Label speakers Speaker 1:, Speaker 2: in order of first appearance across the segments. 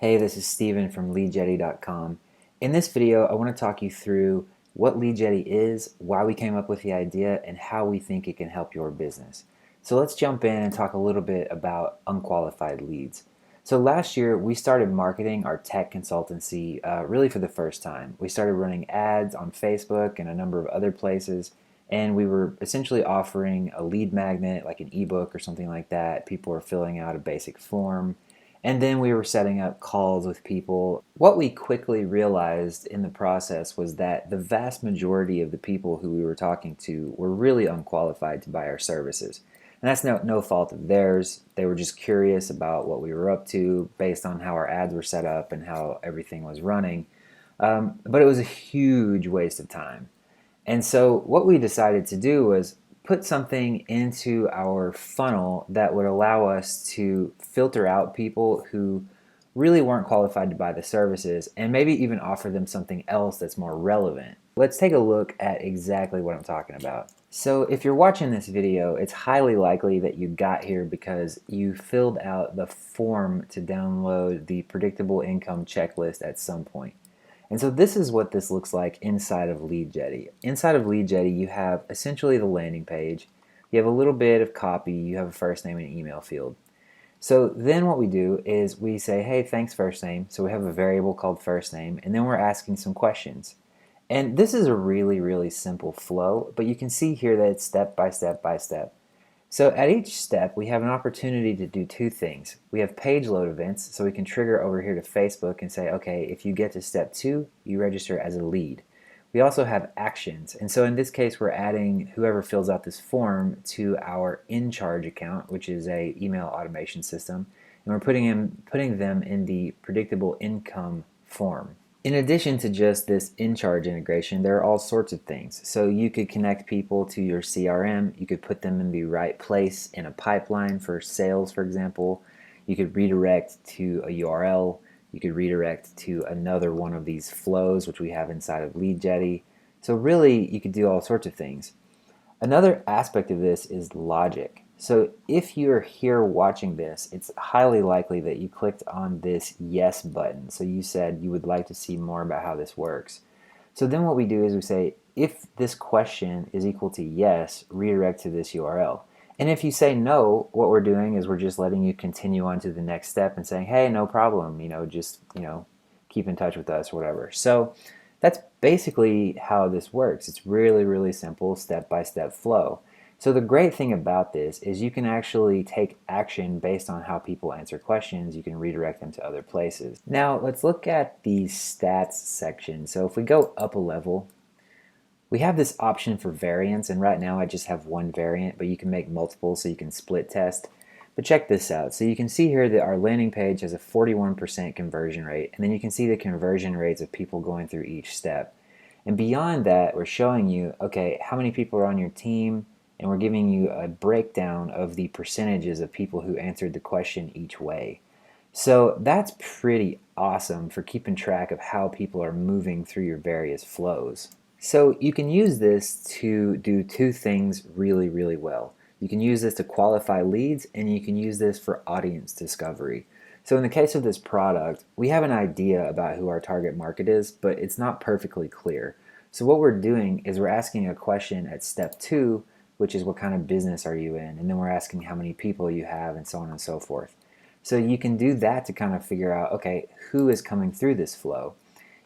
Speaker 1: Hey, this is Steven from Leadjetty.com. In this video, I want to talk you through what Leadjetty is, why we came up with the idea, and how we think it can help your business. So let's jump in and talk a little bit about unqualified leads. So last year, we started marketing our tech consultancy really for the first time. We started running ads on Facebook and a number of other places, and we were essentially offering a lead magnet, like an ebook or something like that. People were filling out a basic form. And then we were setting up calls with people. What we quickly realized in the process was that the vast majority of the people who we were talking to were really unqualified to buy our services. And that's no fault of theirs. They were just curious about what we were up to based on how our ads were set up and how everything was running. But it was a huge waste of time. And so what we decided to do was put something into our funnel that would allow us to filter out people who really weren't qualified to buy the services and maybe even offer them something else that's more relevant. Let's take a look at exactly what I'm talking about. So if you're watching this video, it's highly likely that you got here because you filled out the form to download the predictable income checklist at some point. And so this is what this looks like inside of Leadjetty. Inside of Leadjetty, you have essentially the landing page. You have a little bit of copy. You have a first name and email field. So then what we do is we say, hey, thanks first name. So we have a variable called first name, and then we're asking some questions. And this is a really simple flow, but you can see here that it's step by step by step. So at each step, we have an opportunity to do two things. We have page load events, so we can trigger over here to Facebook and say, okay, if you get to step 2, you register as a lead. We also have actions, and so in this case, we're adding whoever fills out this form to our InCharge account, which is a email automation system, and we're putting them in the predictable income form. In addition to just this InCharge integration, there are all sorts of things. So you could connect people to your CRM, you could put them in the right place in a pipeline for sales, for example. You could redirect to a URL, you could redirect to another one of these flows, which we have inside of Leadjetty. So really, you could do all sorts of things. Another aspect of this is logic. So if you're here watching this, it's highly likely that you clicked on this yes button. So you said you would like to see more about how this works. So then what we do is we say, if this question is equal to yes, redirect to this URL. And if you say no, what we're doing is we're just letting you continue on to the next step and saying, hey, no problem, just keep in touch with us or whatever. So that's basically how this works. It's really simple step-by-step flow. So the great thing about this is you can actually take action based on how people answer questions. You can redirect them to other places. Now let's look at the stats section. So if we go up a level, we have this option for variants, and right now I just have one variant, but you can make multiple so you can split test. But check this out. So you can see here that our landing page has a 41% conversion rate, and then you can see the conversion rates of people going through each step. And beyond that, we're showing you, okay, how many people are on your team, and we're giving you a breakdown of the percentages of people who answered the question each way. So that's pretty awesome for keeping track of how people are moving through your various flows. So you can use this to do two things really well. You can use this to qualify leads, and you can use this for audience discovery. So in the case of this product, we have an idea about who our target market is, but it's not perfectly clear. So what we're doing is we're asking a question at step 2, which is what kind of business are you in, and then we're asking how many people you have, and so on and so forth. So you can do that to kind of figure out, okay, who is coming through this flow.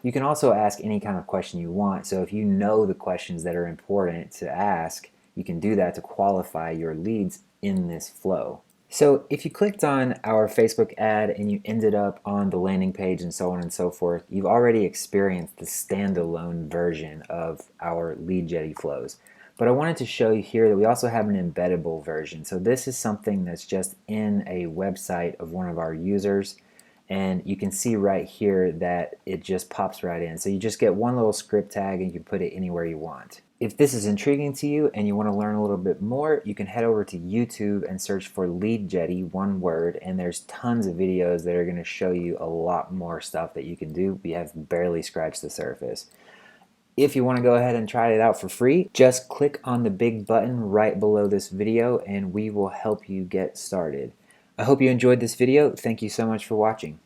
Speaker 1: You can also ask any kind of question you want. So if you know the questions that are important to ask, you can do that to qualify your leads in this flow. So if you clicked on our Facebook ad and you ended up on the landing page and so on and so forth, you've already experienced the standalone version of our Leadjetty flows. But I wanted to show you here that we also have an embeddable version. So this is something that's just in a website of one of our users. And you can see right here that it just pops right in. So you just get one little script tag and you can put it anywhere you want. If this is intriguing to you and you want to learn a little bit more, you can head over to YouTube and search for Leadjetty, one word, and there's tons of videos that are going to show you a lot more stuff that you can do. We have barely scratched the surface. If you want to go ahead and try it out for free, just click on the big button right below this video and we will help you get started. I hope you enjoyed this video. Thank you so much for watching.